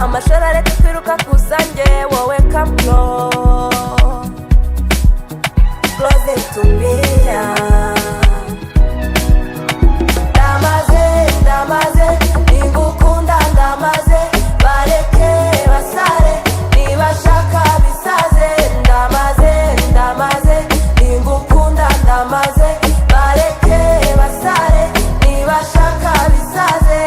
amashara reka twiruka kuzanjye wowe come close to me ndamaze ningukunda ndamaze bareke basare nibashaka bisaze ndamaze ningukunda ndamaze bareke basare nibashaka bisaze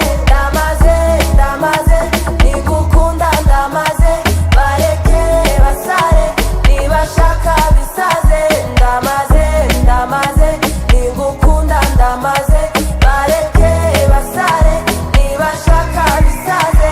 ndamaze ningukunda ndamaze bareke basare nibashaka bisaze ndamaze ningukunda ndamaze bareke basare nibashaka bisaze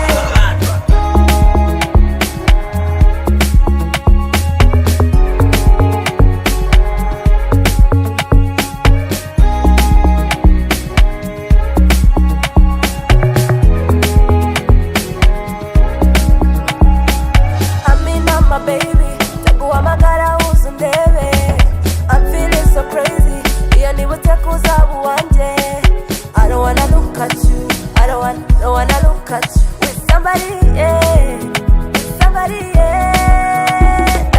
my baby, taguhamagara uze undebe I'm feeling so crazy, iyo nibutse kuzabu wanje I don't wanna look at you, I don't wanna look at you with somebody, yeah, somebody, yeah.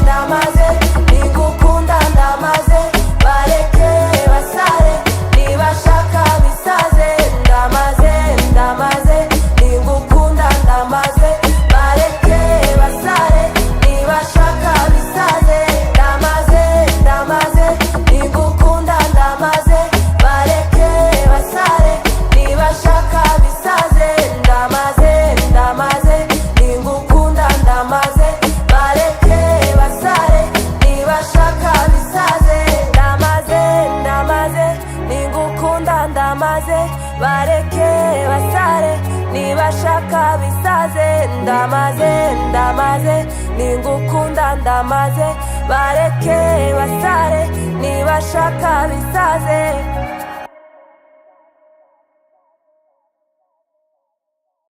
Ndamaze, ningukunda ndamaze bareke basare nibashaka bisaze ndamaze ningukunda ndamaze bareke basare nibashaka bisaze ndamaze ningukunda ndamaze bareke basare nibashaka bisaze ndamaze ningukunda ndamaze bareke basare nibashaka bisaze ndamaze ningukunda ndamaze bareke basare nibashaka bisaze ndamaze ningukunda ndamaze bareke basare nibashaka bisaze